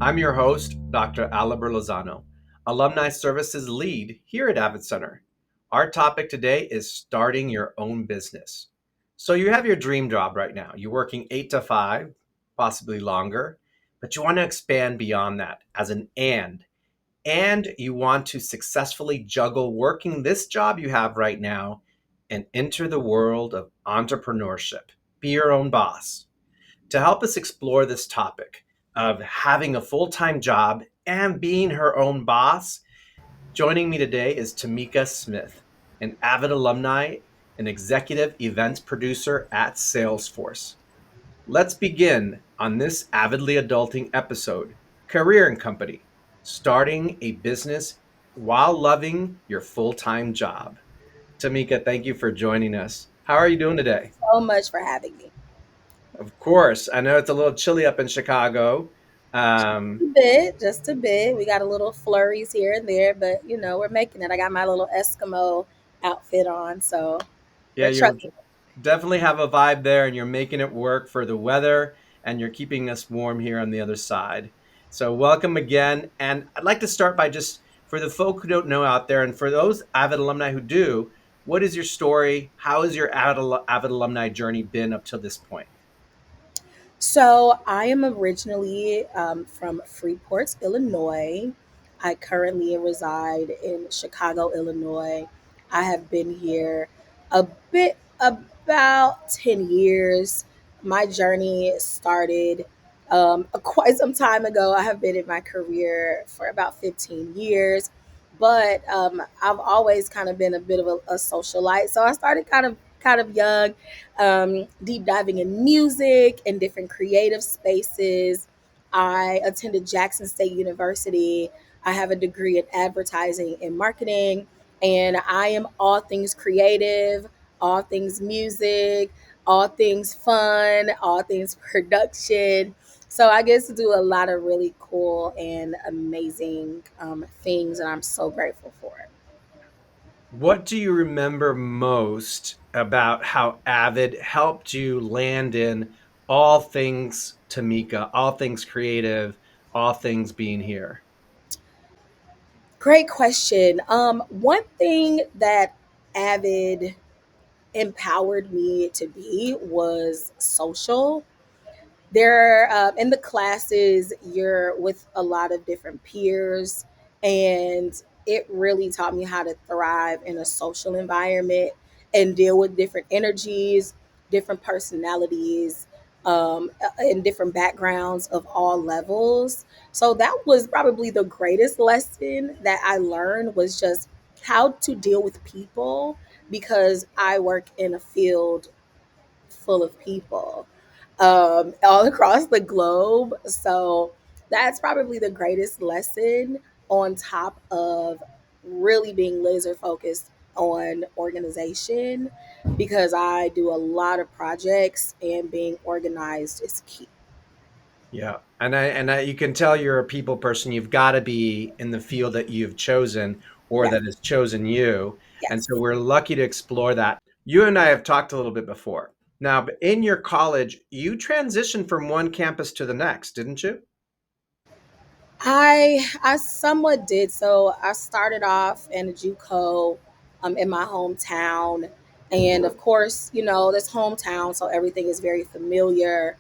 I'm your host, Dr. Aliber Lozano, Alumni Services Lead here at Avid Center. Our topic today is starting your own business. So you have your dream job right now. You're working 8 to 5, possibly longer, but you want to expand beyond that as an and you want to successfully juggle working this job you have right now and enter the world of entrepreneurship. Be your own boss. To help us explore this topic of having a full time job and being her own boss, joining me today is Tamika Smith, an avid alumni and executive events producer at Salesforce. Let's begin on this Avidly Adulting episode Career and Company, starting a business while loving your full time job. Tamika, thank you for joining us. How are you doing today? So much for having me. Of course. I know it's a little chilly up in Chicago. A bit, just a bit. We got a little flurries here and there, but we're making it. I got my little Eskimo outfit on, so Yeah, we're you trucking. definitely have a vibe there, and you're making it work for the weather, and you're keeping us warm here on the other side. So, welcome again. And I'd like to start by just for the folk who don't know out there, and for those Avid alumni who do, what is your story? How has your Avid alumni journey been up to this point? So I am originally from Freeport, Illinois. I currently reside in Chicago, Illinois. I have been here a bit about 10 years. My journey started quite some time ago. I have been in my career for about 15 years, but I've always kind of been a bit of a socialite. So I started kind of young, deep diving in music and different creative spaces. I attended Jackson State University. I have a degree in advertising and marketing, and I am all things creative, all things music, all things fun, all things production. So I get to do a lot of really cool and amazing things, and I'm so grateful for it. What do you remember most about how Avid helped you land in all things Tamika, all things creative, all things being here? Great question. One thing that Avid empowered me to be was social. There, in the classes, you're with a lot of different peers, and it really taught me how to thrive in a social environment and deal with different energies, different personalities, and different backgrounds of all levels. So that was probably the greatest lesson that I learned was just how to deal with people because I work in a field full of people all across the globe. So that's probably the greatest lesson on top of really being laser focused on organization because I do a lot of projects and being organized is key. Yeah. And you can tell you're a people person. You've got to be in the field that you've chosen or Yes, that has chosen you. And so yes. we're lucky to explore that. You and I have talked a little bit before. Now, but in your college, you transitioned from one campus to the next, didn't you? I somewhat did. So I started off in a JUCO in my hometown, and of course, this hometown, so everything is very familiar.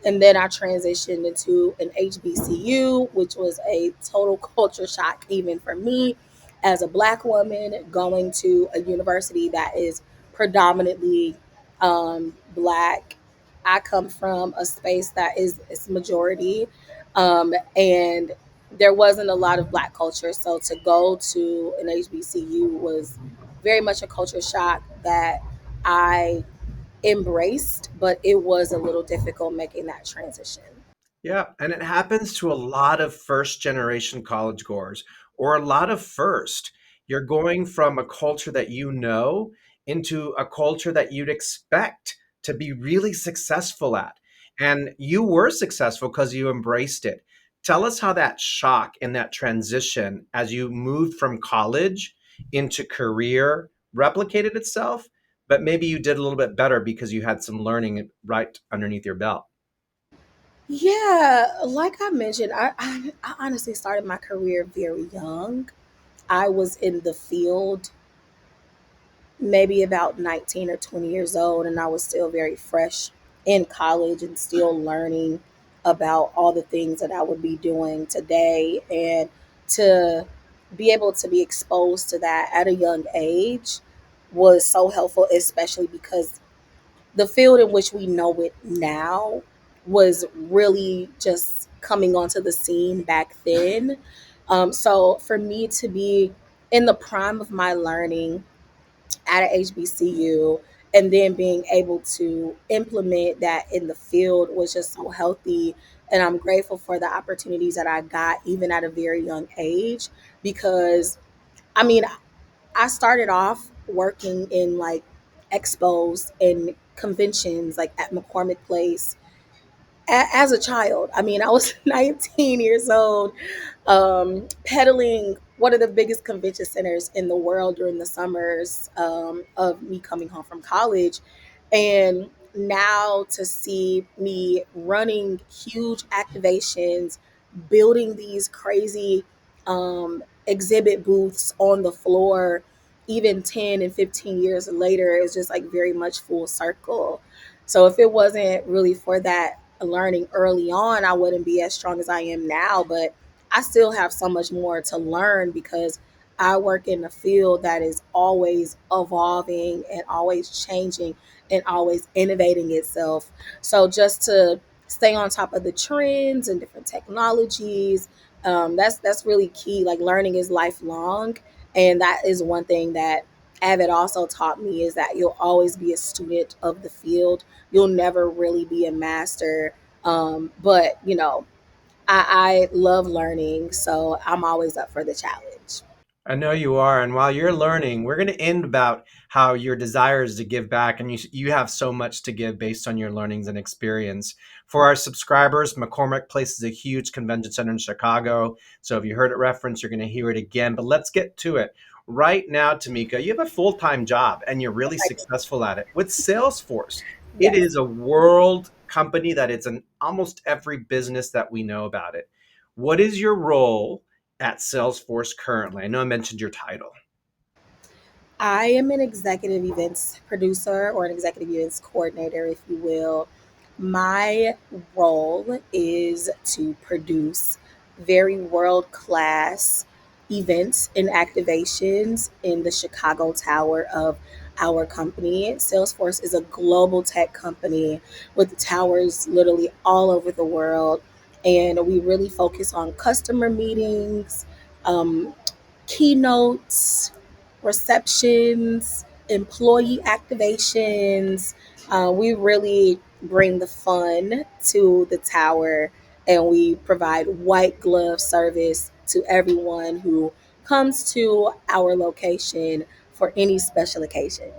And then I transitioned into an HBCU, which was a total culture shock even for me as a Black woman going to a university that is predominantly Black. I come from a space that is majority, and there wasn't a lot of Black culture. So to go to an HBCU was very much a culture shock that I embraced, but it was a little difficult making that transition. Yeah, and it happens to a lot of first generation college goers or a lot of first. You're going from a culture that you know into a culture that you'd expect to be really successful at. And you were successful because you embraced it. Tell us how that shock and that transition as you moved from college into career replicated itself, but maybe you did a little bit better because you had some learning right underneath your belt. Yeah, like I mentioned, I honestly started my career very young. I was in the field maybe about 19 or 20 years old, and I was still very fresh in college and still learning about all the things that I would be doing today. And to be able to be exposed to that at a young age was so helpful, especially because the field in which we know it now was really just coming onto the scene back then. So for me to be in the prime of my learning at a HBCU and then being able to implement that in the field was just so healthy. And I'm grateful for the opportunities that I got even at a very young age because I mean, I started off working in like expos and conventions like at McCormick Place as a child. I mean, I was 19 years old, pedaling one of the biggest convention centers in the world during the summers of me coming home from college. And now to see me running huge activations, building these crazy exhibit booths on the floor, even 10 and 15 years later, is just like very much full circle. So if it wasn't really for that learning early on, I wouldn't be as strong as I am now. But I still have so much more to learn because I work in a field that is always evolving and always changing and always innovating itself. So just to stay on top of the trends and different technologies, that's really key. Like learning is lifelong, and that is one thing that Avid also taught me is that you'll always be a student of the field. You'll never really be a master. But I love learning, so I'm always up for the challenge. I know you are. And while you're learning, we're going to end about how your desire is to give back. And you have so much to give based on your learnings and experience. For our subscribers, McCormick Place is a huge convention center in Chicago. So if you heard it referenced, you're going to hear it again. But let's get to it. Right now, Tamika, you have a full time job and you're really I do. successful at it with Salesforce. It Yes. is a world company that it's in almost every business that we know about it. What is your role at Salesforce currently? I know I mentioned your title. I am an executive events producer or an executive events coordinator, if you will. My role is to produce very world class events and activations in the Chicago Tower of our company. Salesforce is a global tech company with towers literally all over the world. And we really focus on customer meetings, um, keynotes, receptions, employee activations. We really bring the fun to the tower and we provide white glove service to everyone who comes to our location for any special occasion.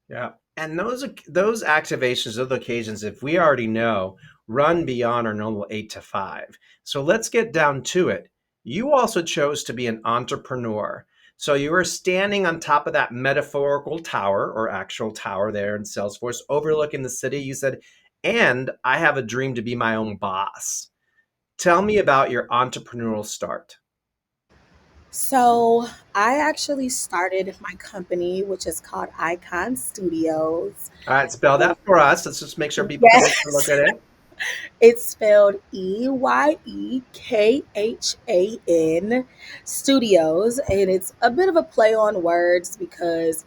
Yeah. And those activations, those occasions, if we already know, run beyond our normal 8 to 5. So let's get down to it. You also chose to be an entrepreneur. So you were standing on top of that metaphorical tower or actual tower there in Salesforce, overlooking the city. You said, and I have a dream to be my own boss. Tell me about your entrepreneurial start. So I actually started my company, which is called Eyekhan Studios. All right, spell that for us. Let's just make sure people can take a look Yes. at it. It's spelled Eyekhan Studios, and it's a bit of a play on words because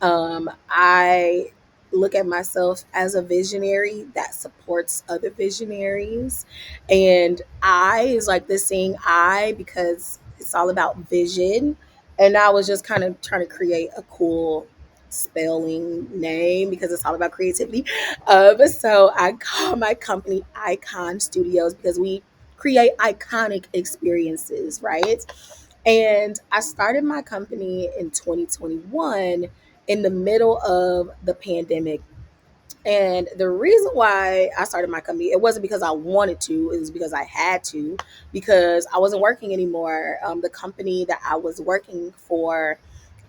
I look at myself as a visionary that supports other visionaries. And I is like the saying I because it's all about vision. And I was just kind of trying to create a cool spelling name because it's all about creativity. So I call my company Eyekhan Studios because we create iconic experiences, right? And I started my company in 2021 in the middle of the pandemic. And the reason why I started my company, it wasn't because I wanted to, it was because I had to, because I wasn't working anymore. The company that I was working for,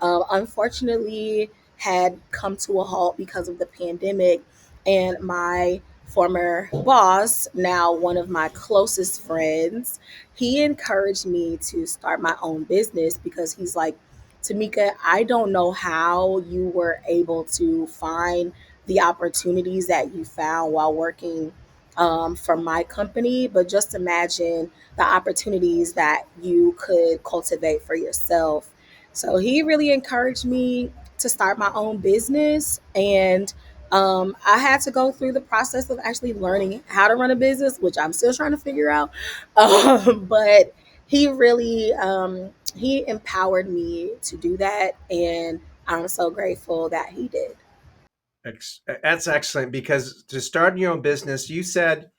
unfortunately, had come to a halt because of the pandemic. And my former boss, now one of my closest friends, he encouraged me to start my own business because he's like, Tamika, I don't know how you were able to find the opportunities that you found while working for my company, but just imagine the opportunities that you could cultivate for yourself. So he really encouraged me to start my own business. And I had to go through the process of actually learning how to run a business, which I'm still trying to figure out. But he really he empowered me to do that, and I'm so grateful that he did. That's excellent because to start your own business, you said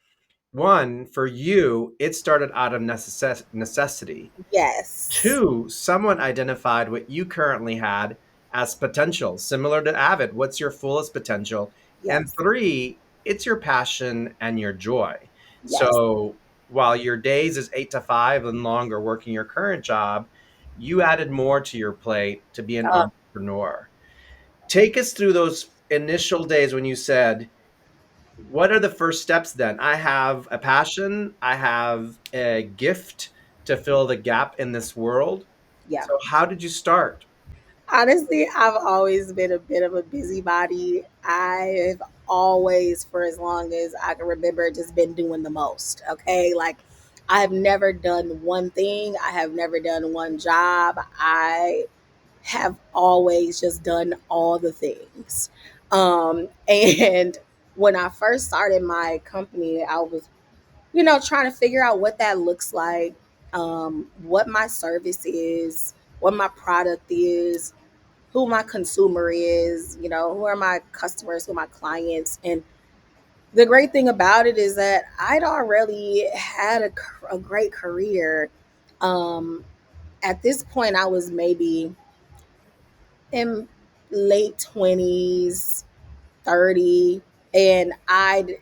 one, for you, it started out of necessity. Yes, Two, someone identified what you currently had as potential, similar to Avid. What's your fullest potential? And yes, three, it's your passion and your joy. yes. So while your days is 8 to 5 and longer working your current job, you added more to your plate to be an Uh, entrepreneur. Take us through those initial days when you said, what are the first steps then? I have a passion, I have a gift to fill the gap in this world. yeah. So how did you start? Honestly, I've always been a bit of a busybody. I've always, for as long as I can remember, just been doing the most. Okay. Like, I have never done one thing, I have never done one job. I have always just done all the things. And when I first started my company, I was, trying to figure out what that looks like, what my service is, what my product is, who my consumer is, who are my customers, who are my clients. And the great thing about it is that I'd already had a great career. Um, at this point, I was maybe in late 20s, 30, and I'd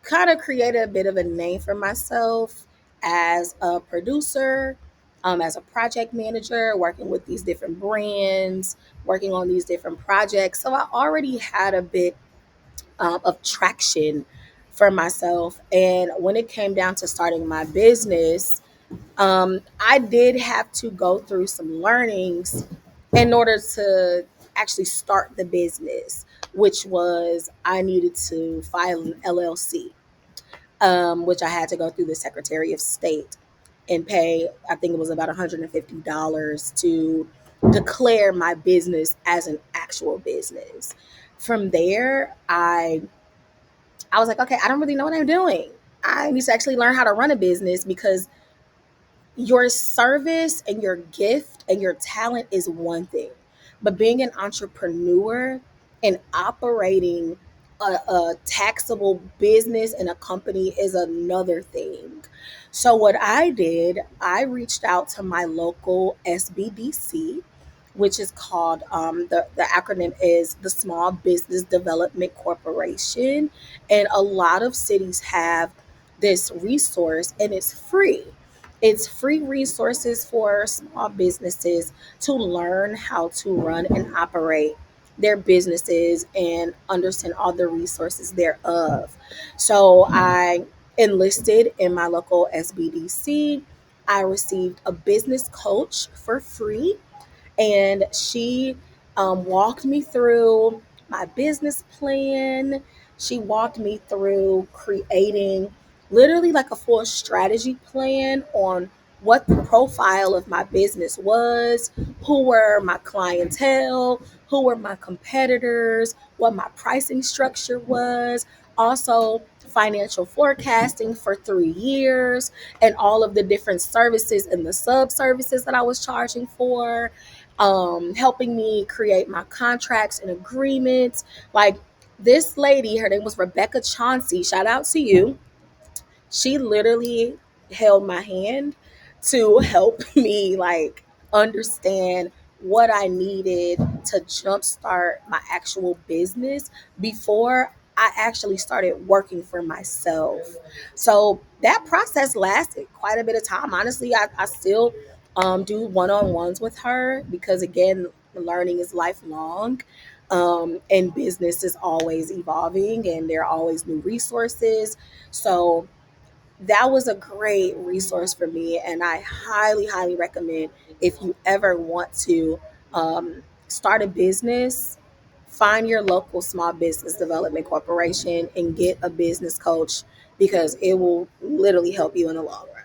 kind of created a bit of a name for myself as a producer, as a project manager, working with these different brands, working on these different projects. So I already had a bit of traction for myself. And when it came down to starting my business, I did have to go through some learnings in order to actually start the business, which was I needed to file an LLC, which I had to go through the Secretary of State and pay, I think it was about $150 to declare my business as an actual business. From there, I was like, okay, I don't really know what I'm doing. I need to actually learn how to run a business because your service and your gift and your talent is one thing, but being an entrepreneur and operating a taxable business and a company is another thing. So what I did, I reached out to my local SBDC, which is called, the acronym is the Small Business Development Corporation, and a lot of cities have this resource, and it's free resources for small businesses to learn how to run and operate their businesses and understand all the resources thereof. So I enlisted in my local SBDC. I received a business coach for free, and she walked me through my business plan. She walked me through creating literally like a full strategy plan on what the profile of my business was, who were my clientele, who were my competitors, what my pricing structure was, also financial forecasting for 3 years, and all of the different services and the sub services that I was charging for, helping me create my contracts and agreements. Like, this lady, her name was Rebecca Chauncey. Shout out to you. She literally held my hand to help me like understand what I needed to jumpstart my actual business before I actually started working for myself. So that process lasted quite a bit of time. Honestly, I still do one-on-ones with her because again, learning is lifelong. And business is always evolving and there are always new resources. So that was a great resource for me. And I highly, highly recommend if you ever want to start a business, find your local small business development corporation and get a business coach because it will literally help you in the long run.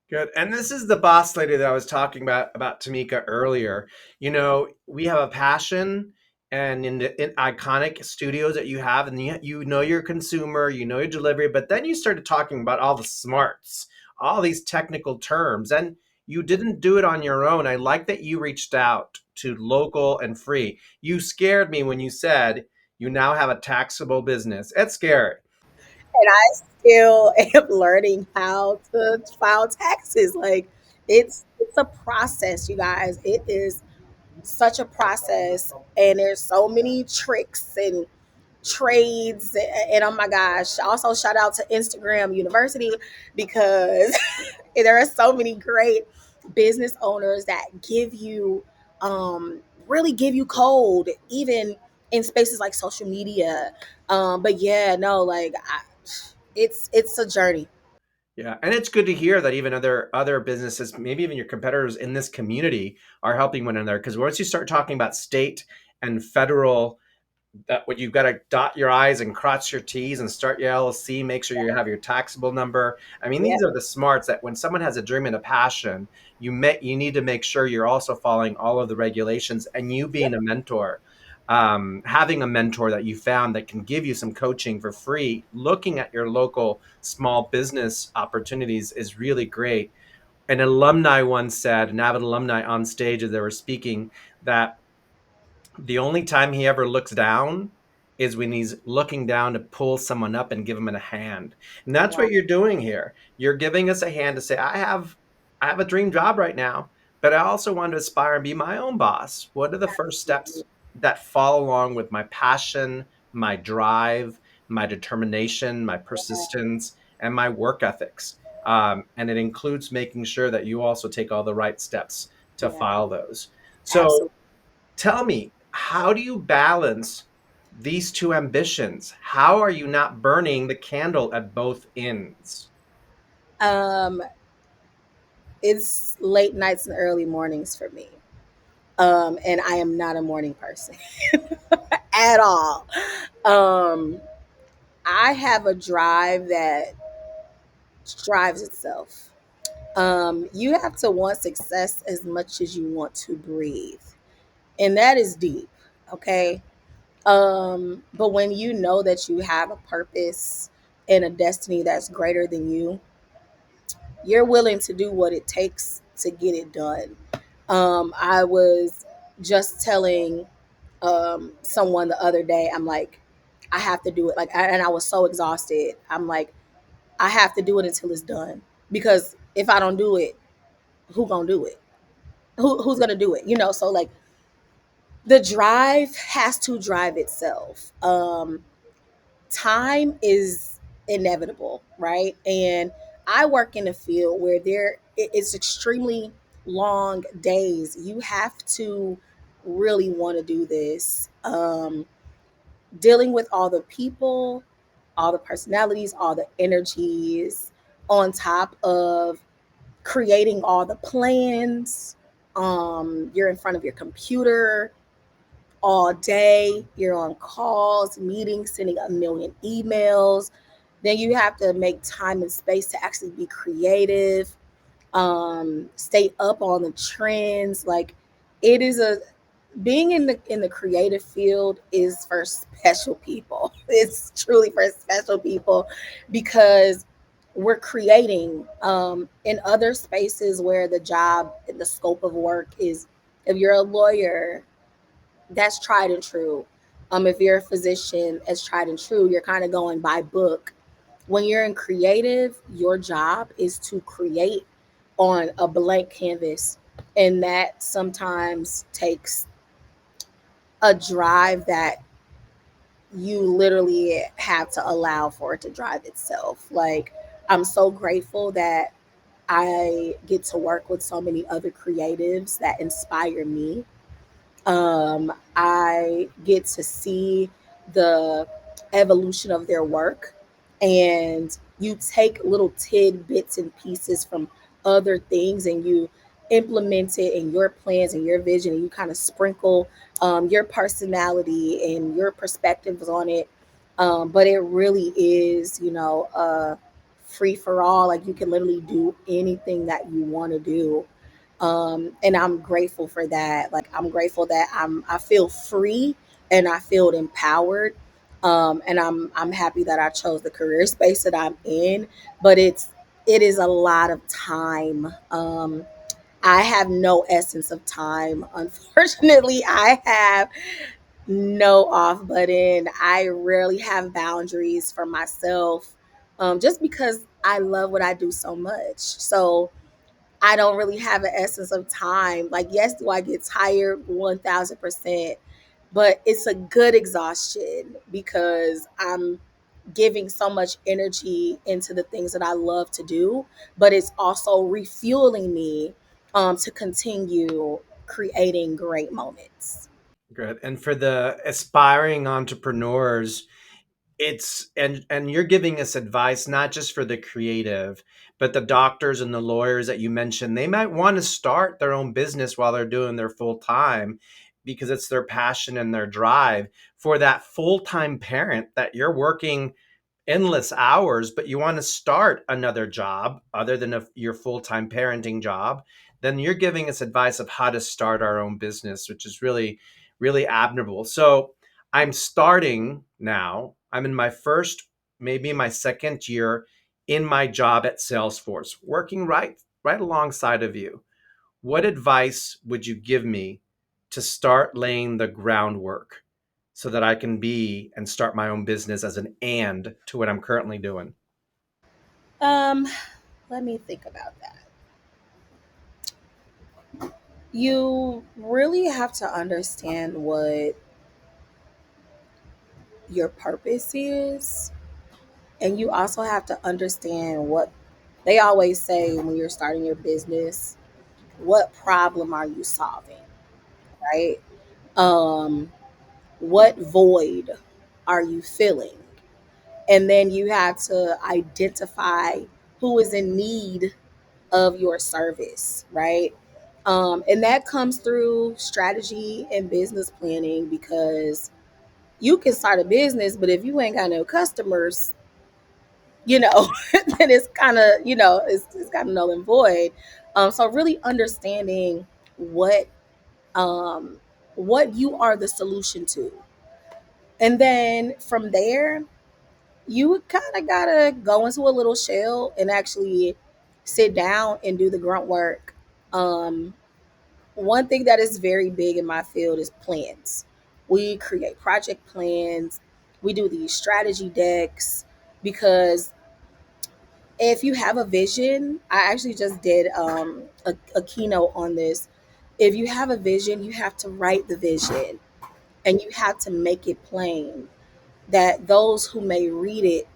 Good. And this is the boss lady that I was talking about Tamika earlier. You know, we have a passion and in the iconic studios that you have, and you know your consumer, you know your delivery, but then you started talking about all the smarts, all these technical terms, and you didn't do it on your own. I like that you reached out to local and free. You scared me when you said you now have a taxable business. It's scary. And I still am learning how to file taxes. Like it's a process, you guys. It is such a process and there's so many tricks and trades and oh my gosh, also shout out to Instagram University because there are so many great business owners that give you really give you code even in spaces like social media. But yeah, no, like it's a journey. Yeah, and it's good to hear that even other businesses, maybe even your competitors in this community, are helping one another. Because once you start talking about state and federal, that what you've got to dot your I's and cross your T's and start your LLC, make sure you have your taxable number. I mean, Yeah, these are the smarts that when someone has a dream and a passion, you need to make sure you're also following all of the regulations and you being a mentor. Having a mentor that you found that can give you some coaching for free, looking at your local small business opportunities is really great. An alumni once said, an avid alumni on stage as they were speaking, that the only time he ever looks down is when he's looking down to pull someone up and give him a hand. And that's wow, what you're doing here. You're giving us a hand to say, I have a dream job right now, but I also want to aspire and be my own boss. What are the first steps that follow along with my passion, my drive, my determination, my persistence, and my work ethics? And it includes making sure that you also take all the right steps to yeah, file those. So absolutely. tell me, how do you balance these two ambitions? How are you not burning the candle at both ends? um it's late nights and early mornings for me. And I am not a morning person at all. um I have a drive that drives itself. You have to want success as much as you want to breathe. And that is deep, okay? But when you know that you have a purpose and a destiny that's greater than you, you're willing to do what it takes to get it done. I was just telling someone the other day, I'm like, I have to do it. And I was so exhausted. I'm like, I have to do it until it's done because if I don't do it, who gonna do it? Who's gonna do it? So like the drive has to drive itself. Time is inevitable, right? And I work in a field where it's extremely long days. You have to really want to do this. Dealing with all the people, all the personalities, all the energies, on top of creating all the plans. You're in front of your computer all day. You're on calls, meetings, sending a million emails. Then you have to make time and space to actually be creative, stay up on the trends. Like it is a being in the creative field is for special people. It's truly for special people because we're creating in other spaces where the job the scope of work is if you're a lawyer that's tried and true. If you're a physician, it's tried and true. You're kind of going by book. When you're in creative, your job is to create on a blank canvas. And that sometimes takes a drive that you literally have to allow for it to drive itself. Like, I'm so grateful that I get to work with so many other creatives that inspire me. I get to see the evolution of their work, and you take little tidbits and pieces from other things and you implement it in your plans and your vision, and you kind of sprinkle your personality and your perspectives on it. But it really is, free for all. Like you can literally do anything that you want to do, and I'm grateful for that. Like I'm grateful that I feel free and I feel empowered, and I'm happy that I chose the career space that I'm in. But it is a lot of time. I have no essence of time. Unfortunately, I have no off button. I rarely have boundaries for myself, just because I love what I do so much. So I don't really have an essence of time. Like, yes, do I get tired? 1000%. But it's a good exhaustion because I'm giving so much energy into the things that I love to do, but it's also refueling me to continue creating great moments. Good. And for the aspiring entrepreneurs, and you're giving us advice not just for the creative, but the doctors and the lawyers that you mentioned. They might want to start their own business while they're doing their full time because it's their passion and their drive. For that full-time parent that you're working endless hours, but you want to start another job other than your full time parenting job, then you're giving us advice of how to start our own business, which is really, really admirable. So I'm starting now. I'm in my first, maybe my second year in my job at Salesforce, working right alongside of you. What advice would you give me to start laying the groundwork so that I can be and start my own business as an and to what I'm currently doing? Um, Let me think about that. You really have to understand what your purpose is, and you also have to understand what they always say when you're starting your business: what problem are you solving, right? um what void are you filling? And then you have to identify who is in need of your service, right? And that comes through strategy and business planning, because you can start a business, but if you ain't got no customers, then it's kind of, it's kind of null and void. So really understanding what um, what you are the solution to, and then from there, you kind of gotta go into a little shell and actually sit down and do the grunt work. Um, One thing that is very big in my field is plans. We create project plans. We do these strategy decks, because if you have a vision, I actually just did a keynote on this. If you have a vision, you have to write the vision and you have to make it plain that those who may read it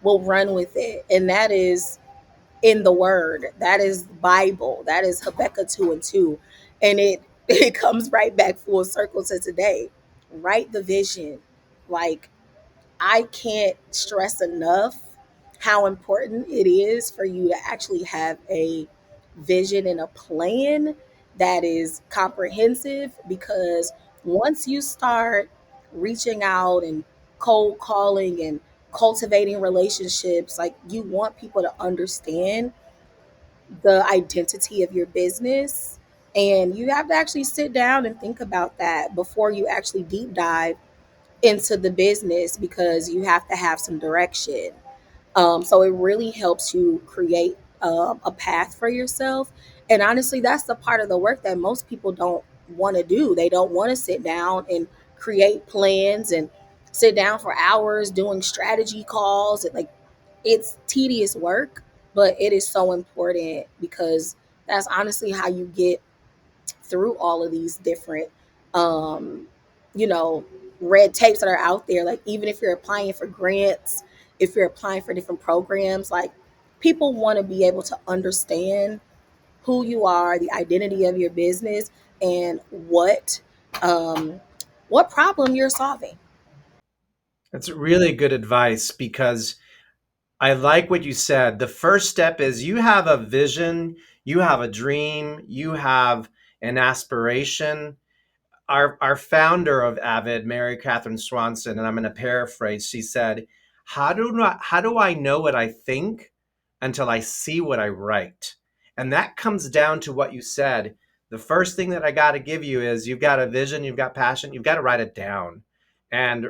will run with it. And that is in the word. That is Bible. That is Habakkuk 2 and 2. And it comes right back full circle to today. Write the vision. Like, I can't stress enough how important it is for you to actually have a vision and a plan that is comprehensive, because once you start reaching out and cold calling and cultivating relationships, like, you want people to understand the identity of your business, and you have to actually sit down and think about that before you actually deep dive into the business, because you have to have some direction. So it really helps you create a path for yourself. And honestly, that's the part of the work that most people don't want to do. They don't want to sit down and create plans and sit down for hours doing strategy calls. Like, it's tedious work, but it is so important, because that's honestly how you get through all of these different um you know red tapes that are out there. Like, even if you're applying for grants, if you're applying for different programs, like, people want to be able to understand who you are, the identity of your business, and what um, what problem you're solving. That's really good advice because I like what you said. The first step is you have a vision, you have a dream, you have an aspiration. Our founder of Avid, Mary Catherine Swanson, and I'm going to paraphrase. She said, how do I know what I think until I see what I write?" And that comes down to what you said. The first thing that I got to give you is you've got a vision, you've got passion, you've got to write it down. And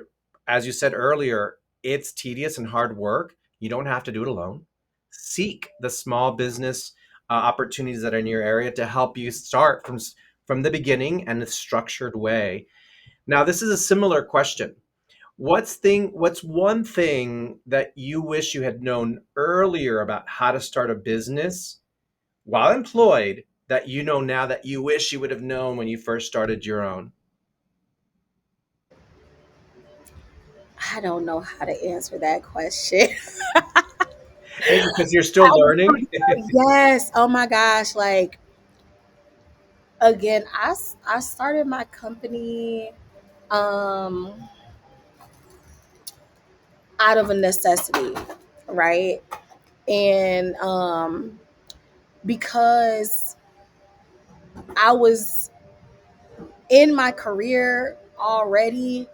as you said earlier, it's tedious and hard work. You don't have to do it alone. Seek the small business opportunities that are in your area to help you start from the beginning and a structured way. Now, this is a similar question. What's one thing that you wish you had known earlier about how to start a business while employed that you know now that you wish you would have known when you first started your own? I don't know how to answer that question. Maybe because you're I still was learning. yes. Oh my gosh. Like, again, I started my company um, out of a necessity, right? And because I was in my career already,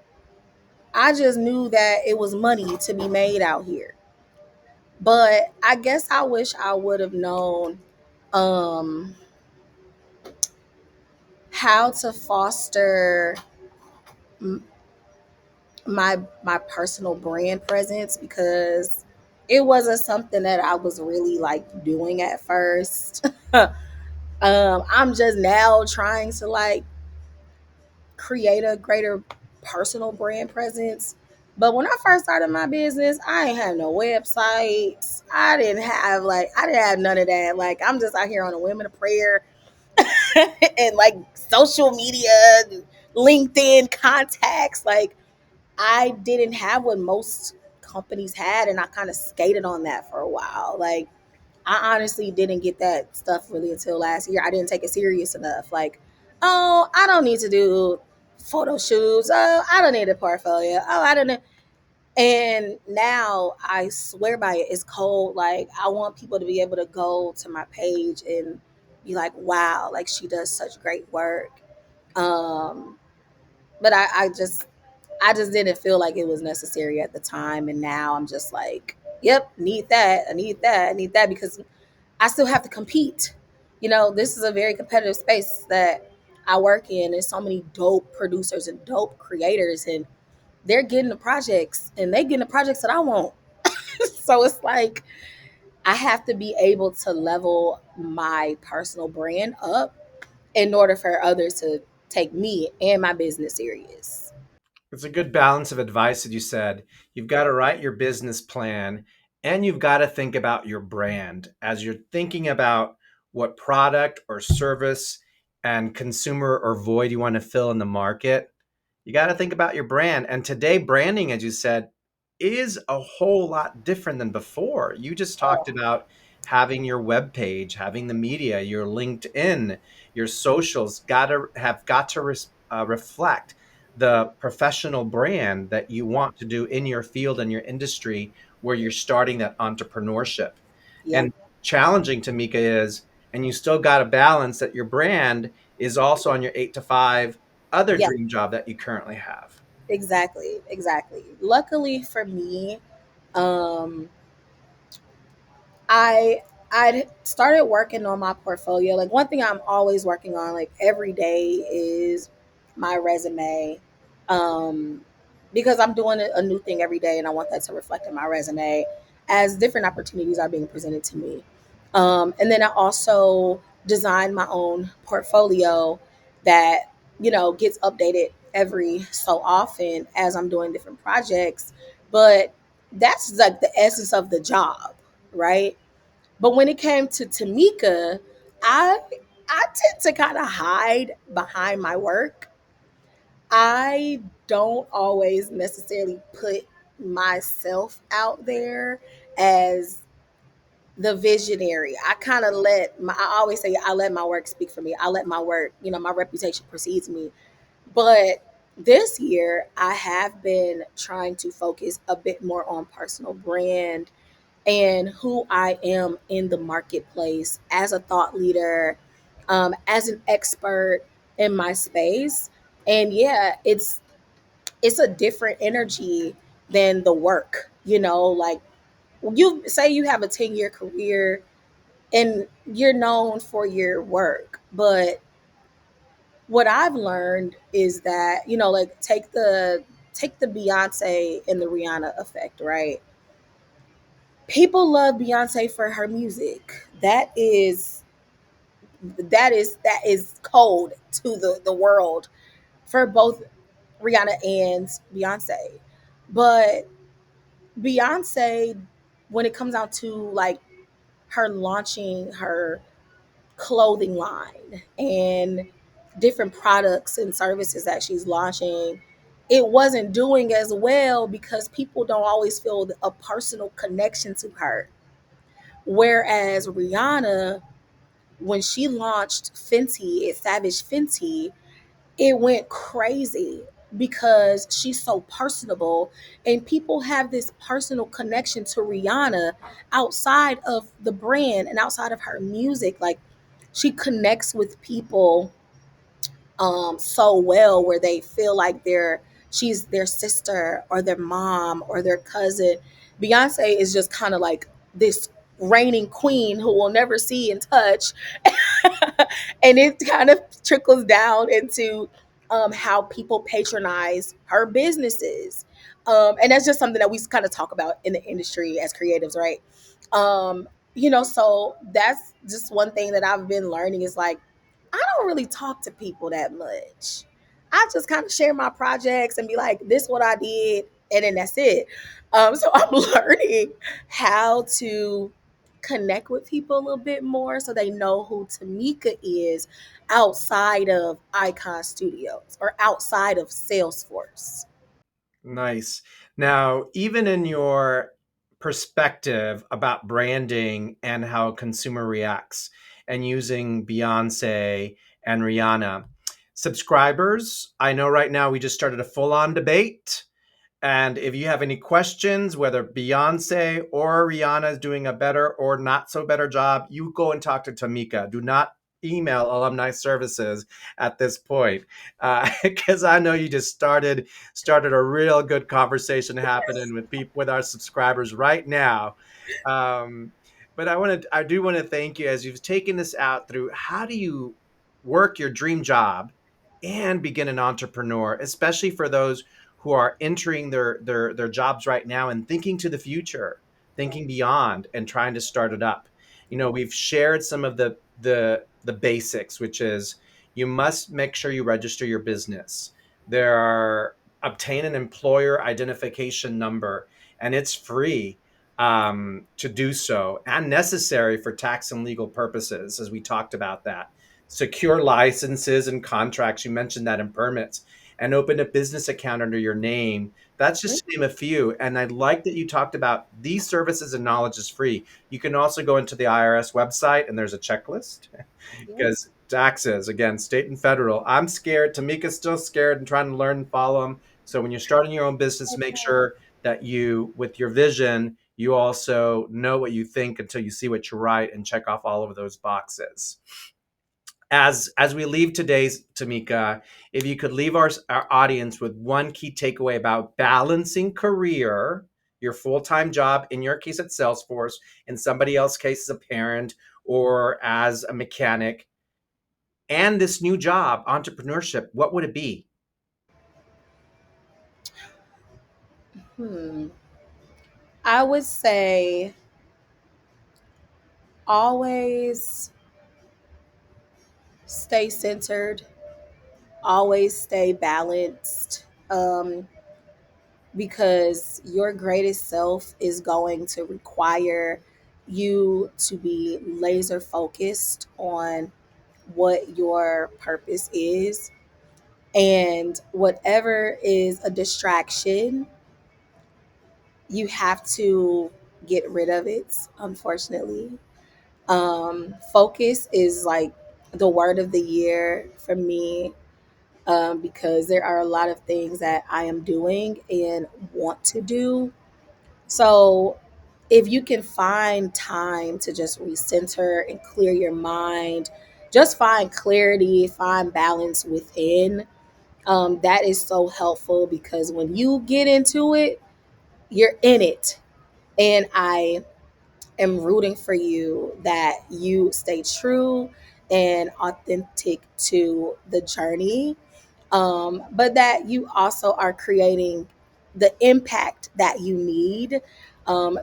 I just knew that it was money to be made out here. But I guess I wish I would have known um, how to foster m- my personal brand presence, because it wasn't something that I was really like doing at first. I'm just now trying to like create a greater personal brand presence. But when I first started my business, I ain't have no websites. I didn't have none of that. Like, I'm just out here on a women of prayer and like social media, LinkedIn contacts. Like, I didn't have what most companies had, and I kind of skated on that for a while. Like, I honestly didn't get that stuff really until last year. I didn't take it serious enough. Like, oh, I don't need to do photo shoots. Oh, I don't need a portfolio. Oh, I don't know. And now I swear by it. It's cold. Like, I want people to be able to go to my page and be like, wow, like she does such great work. Um, but I just didn't feel like it was necessary at the time. And now I'm just like, yep, need that. I need that. I need that because I still have to compete. You know, this is a very competitive space that I work in. There's so many dope producers and dope creators, and they're getting the projects and they getting the projects that I want. So it's like I have to be able to level my personal brand up in order for others to take me and my business serious. It's a good balance of advice that you said. You've got to write your business plan and you've got to think about your brand as you're thinking about what product or service and consumer or void you want to fill in the market. You got to think about your brand. And today, branding, as you said, is a whole lot different than before. You just talked Oh, about having your web page, having the media, your LinkedIn, your socials got to reflect the professional brand that you want to do in your field and your industry where you're starting that entrepreneurship. yep. And challenging, Tamika, is, and you still got to balance that your brand is also on your 8 to 5 other Yep. dream job that you currently have. Exactly. Exactly. Luckily for me, um, I I started working on my portfolio. Like, one thing I'm always working on, like every day, is my resume. Um, because I'm doing a new thing every day, and I want that to reflect in my resume as different opportunities are being presented to me. And then I also design my own portfolio that gets updated every so often as I'm doing different projects. But that's like the essence of the job, right? But when it came to Tamika, I I tend to kind of hide behind my work. I don't always necessarily put myself out there as the visionary. I kind of I always say I let my work speak for me. I let my work, my reputation precedes me. But this year, I have been trying to focus a bit more on personal brand and who I am in the marketplace as a thought leader, as an expert in my space. And yeah, it's a different energy than the work. Like you say you have a 10-year career and you're known for your work, but what I've learned is that, like take the Beyonce and the Rihanna effect, right? People love Beyonce for her music. That is cold to the world for both Rihanna and Beyonce. But Beyonce, when it comes out to like her launching her clothing line and different products and services that she's launching, it wasn't doing as well because people don't always feel a personal connection to her. Whereas Rihanna, when she launched Fenty, Savage Fenty, it went crazy because she's so personable and people have this personal connection to Rihanna outside of the brand and outside of her music. Like she connects with people so well where they feel like she's their sister or their mom or their cousin. Beyonce is just kind of like this reigning queen who will never see and touch. And it kind of trickles down into how people patronize her businesses. And that's just something that we kind of talk about in the industry as creatives, right? So that's just one thing that I've been learning is like, I don't really talk to people that much. I just kind of share my projects and be like, this is what I did, and then that's it. So I'm learning how to connect with people a little bit more so they know who Tamika is outside of Eyekhan Studios or outside of Salesforce. Nice. Now, even in your perspective about branding and how consumer reacts and using Beyonce and Rihanna, subscribers, I know right now we just started a full on debate. And if you have any questions, whether Beyonce or Rihanna is doing a better or not so better job, you go and talk to Tamika. Do not email alumni services at this point, because I know you just started a real good conversation happening with people with our subscribers right now. Um, but I do want to thank you as you've taken this out through how do you work your dream job and begin an entrepreneur, especially for those who are entering their jobs right now and thinking to the future, thinking beyond and trying to start it up. We've shared some of the basics, which is you must make sure you register your business. There are obtain an employer identification number, and it's free to do so and necessary for tax and legal purposes, as we talked about that. Secure licenses and contracts. You mentioned that in permits and open a business account under your name. That's just to name a few. And I like that you talked about these services and knowledge is free. You can also go into the IRS website and there's a checklist Yep. because taxes, again, state and federal. I'm scared. Tamika's still scared and trying to learn and follow them. So when you're starting your own business, make sure that you, with your vision, you also know what you think until you see what you write and check off all of those boxes. As we leave today's, Tamika, if you could leave our audience with one key takeaway about balancing career, your full-time job, in your case at Salesforce, in somebody else's case as a parent or as a mechanic, and this new job, entrepreneurship, what would it be? Hmm. I would say always stay centered, always stay balanced, because your greatest self is going to require you to be laser focused on what your purpose is. And whatever is a distraction, you have to get rid of it, unfortunately. Focus is like the word of the year for me. because there are a lot of things that I am doing and want to do. So, if you can find time to just recenter and clear your mind, just find clarity, find balance within, that is so helpful because when you get into it, you're in it. And I am rooting for you that you stay true and authentic to the journey, but that you also are creating the impact that you need,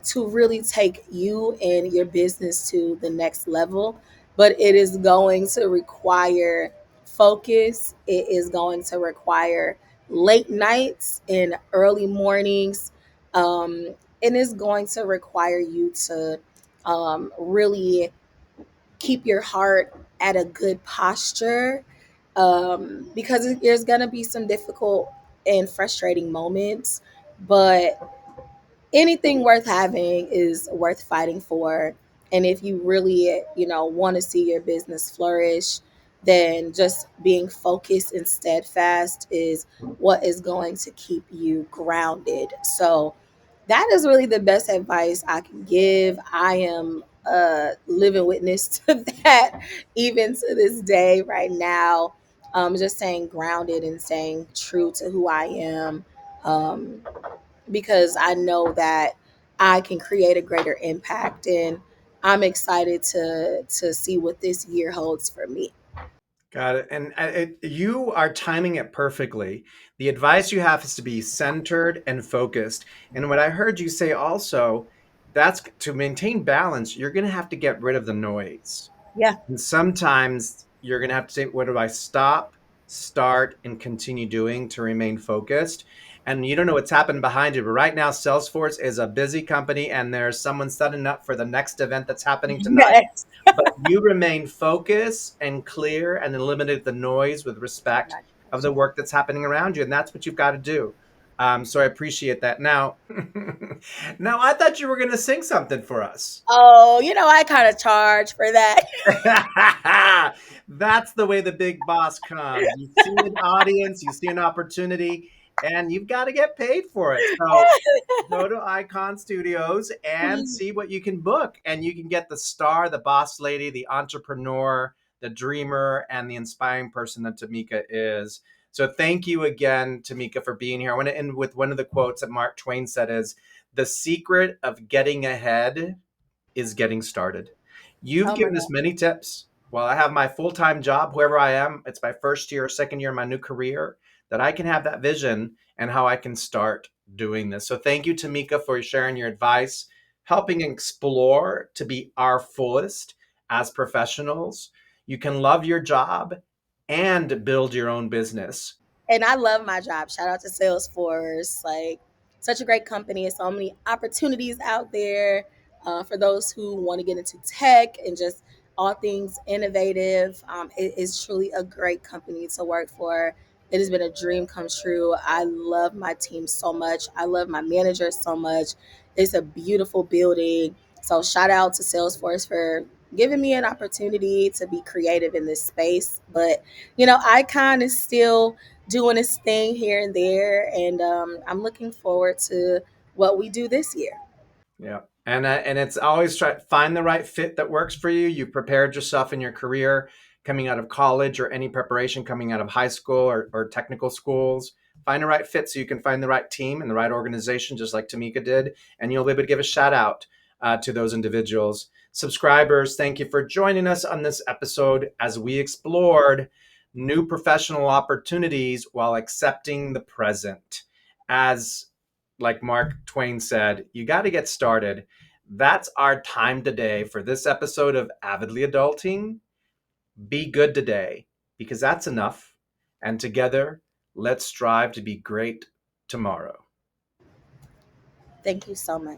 to really take you and your business to the next level. But it is going to require focus, it is going to require late nights and early mornings, and it's going to require you to really keep your heart at a good posture, because there's going to be some difficult and frustrating moments, but anything worth having is worth fighting for. And if you really, want to see your business flourish, then just being focused and steadfast is what is going to keep you grounded. So that is really the best advice I can give. I am a living witness to that even to this day right now. Just staying grounded and staying true to who I am. Because I know that I can create a greater impact, and I'm excited to see what this year holds for me. Got it. And you are timing it perfectly. The advice you have is to be centered and focused. And what I heard you say also, that's to maintain balance, you're going to have to get rid of the noise. Yeah. And sometimes you're going to have to say, what do I stop, start, and continue doing to remain focused? And you don't know what's happened behind you, but right now, Salesforce is a busy company and there's someone setting up for the next event that's happening tonight. Yes. But you remain focused and clear and eliminate the noise with respect of the work that's happening around you. And that's what you've got to do. So I appreciate that. Now, now I thought you were going to sing something for us. Oh, I kind of charge for that. That's the way the big boss comes. You see an audience, you see an opportunity, and you've got to get paid for it. So go to Eyekhan Studios and see what you can book. And you can get the star, the boss lady, the entrepreneur, the dreamer, and the inspiring person that Tamika is. So thank you again, Tamika, for being here. I want to end with one of the quotes that Mark Twain said is, the secret of getting ahead is getting started. You've Oh my given us many tips. While I have my full time job, whoever I am, it's my first year, second year in my new career, that I can have that vision and how I can start doing this. So thank you, Tamika, for sharing your advice, helping explore to be our fullest as professionals. You can love your job and build your own business. And I love my job. Shout out to Salesforce. Like, such a great company and so many opportunities out there, for those who want to get into tech and just all things innovative. It is truly a great company to work for. It has been a dream come true. I love my team so much. I love my manager so much. It's a beautiful building. So shout out to Salesforce for giving me an opportunity to be creative in this space. But Icon is still doing his thing here and there, and I'm looking forward to what we do this year. Yeah. And it's always try find the right fit that works for you. You prepared yourself in your career coming out of college or any preparation coming out of high school or technical schools. Find the right fit so you can find the right team and the right organization, just like Tamika did. And you'll be able to give a shout out to those individuals. Subscribers, thank you for joining us on this episode as we explored new professional opportunities while accepting the present. As like Mark Twain said, you got to get started. That's our time today for this episode of Avidly Adulting. Be good today because that's enough. And together, let's strive to be great tomorrow. Thank you so much.